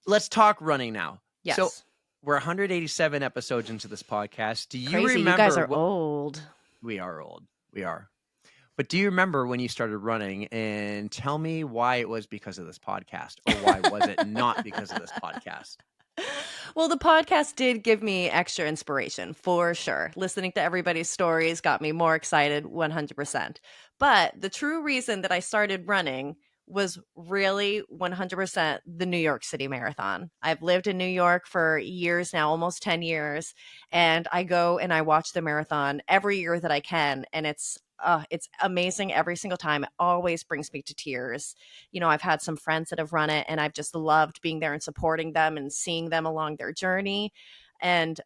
let's talk running now. So Yes. we're 187 episodes into this podcast. Do you Crazy. You guys remember are what old. we are old? We are. But do you remember when you started running? And tell me why it was because of this podcast, or why was it not because of this podcast? Well, the podcast did give me extra inspiration for sure. Listening to everybody's stories got me more excited 100%. But the true reason that I started running was really 100% the New York City Marathon. I've lived in New York for years now, almost 10 years, and I go and I watch the marathon every year that I can, and it's amazing every single time. It always brings me to tears. I've had some friends that have run it, and I've just loved being there and supporting them and seeing them along their journey. And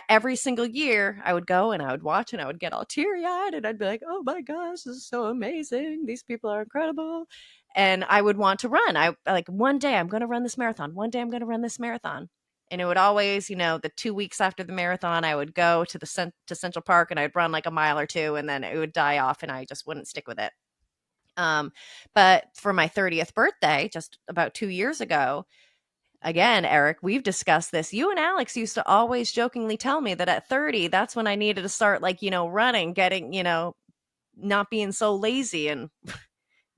every single year, I would go and I would watch and I would get all teary eyed and I'd be like, oh my gosh, this is so amazing. These people are incredible. And I would want to run. I like, one day I'm going to run this marathon. One day I'm going to run this marathon. And it would always, the 2 weeks after the marathon, I would go to Central Park and I'd run like a mile or two, and then it would die off, and I just wouldn't stick with it. Um, but for my 30th birthday, just about 2 years ago, again, Eric, we've discussed this. You and Alex used to always jokingly tell me that at 30, that's when I needed to start, like, running, getting, not being so lazy and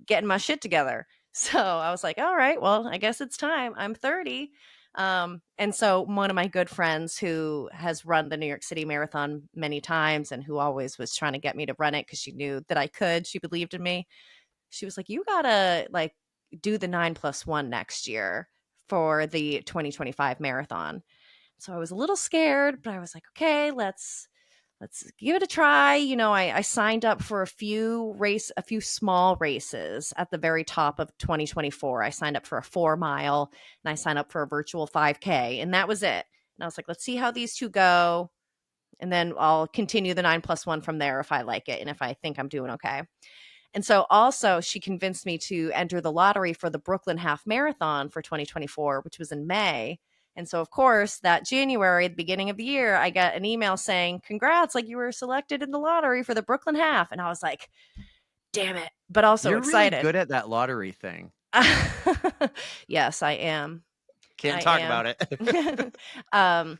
getting my shit together. So I was like, all right, well, I guess it's time. I'm 30. And so one of my good friends who has run the New York City Marathon many times and who always was trying to get me to run it because she knew that I could, she believed in me. She was like, you gotta like do the 9+1 next year for the 2025 marathon. So I was a little scared, but I was like, okay, let's give it a try. I signed up for a few small races at the very top of 2024. I signed up for a 4 mile and I signed up for a virtual 5K, and that was it. And I was like, let's see how these two go. And then I'll continue the 9+1 from there if I like it and if I think I'm doing okay. And so also she convinced me to enter the lottery for the Brooklyn Half Marathon for 2024, which was in May. And so, of course, that January, at the beginning of the year, I got an email saying, congrats, like you were selected in the lottery for the Brooklyn Half. And I was like, damn it, but also You're really excited. good at that lottery thing. Yes, I am. Can't I talk about am. it. um,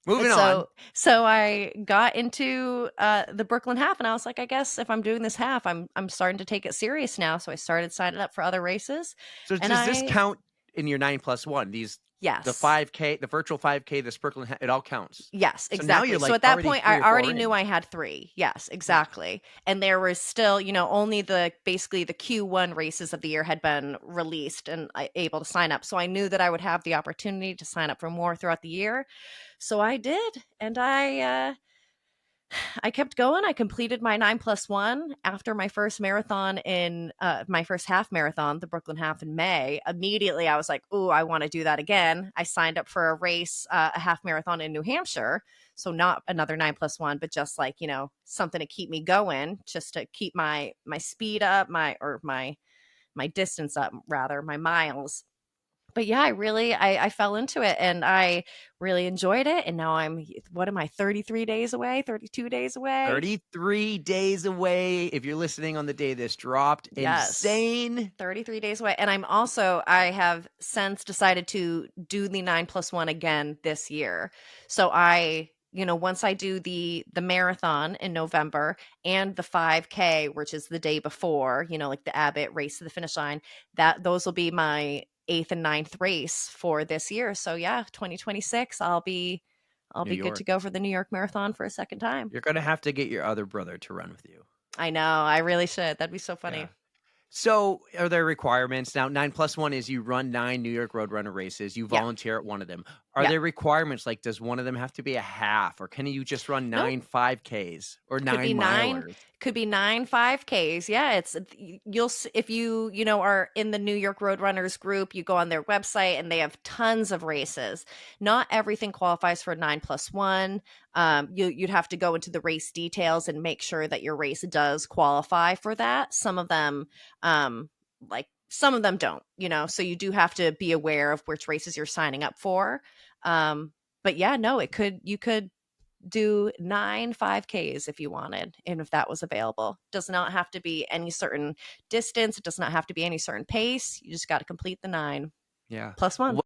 Moving and on. so I got into the Brooklyn Half, and I was like, I guess if I'm doing this half, I'm starting to take it serious now. So I started signing up for other races, So and does this count in your 9+1? The yes, 5K, the virtual 5K, the Sparkling, it all counts. yes, So now exactly. you're So like at that already point, I 3 or 4 already knew in. I had three. Yes, Yeah. exactly. And there was still, only basically the Q1 races of the year had been released and able to sign up. So I knew that I would have the opportunity to sign up for more throughout the year. So I did, and I kept going. I completed my 9+1 after my first marathon my first half marathon, the Brooklyn Half in May. Immediately, I was like, "Ooh, I want to do that again." I signed up for a race, a half marathon in New Hampshire. So not another 9+1, but just like something to keep me going, just to keep my speed up, my distance up, rather my miles. But yeah, I fell into it and I really enjoyed it. And now what am I, 33 days away, 32 days away? 33 days away if you're listening on the day this dropped. Yes, Insane. 33 days away. And I have since decided to do the 9+1 again this year. So once I do the marathon in November and the 5K, which is the day before, like the Abbott race to the finish line, those will be my eighth and ninth race for this year. So yeah, 2026, I'll New be good York. to go for the New York Marathon for a second time. You're going to have to get your other brother to run with you. I know, I really should. That'd be so Yeah. funny. So, are there requirements? Now, 9+1 is you run 9 New York Roadrunner races. You Yeah. volunteer at one of them. Are Yeah. there requirements? Like, does one of them have to be a half, or can you just run Nope. 9 5Ks or Could be 9 9, milers? could be 9 5Ks. Yeah, if are in the New York Roadrunners group, you go on their website and they have tons of races. Not everything qualifies for 9+1. You'd have to go into the race details and make sure that your race does qualify for that. Some of them, some of them don't, so you do have to be aware of which races you're signing up for. But yeah, no, you could do 9 5Ks if you wanted, and if that was available. Does not have to be any certain distance. It does not have to be any certain pace. You just got to complete the 9 Yeah. plus one.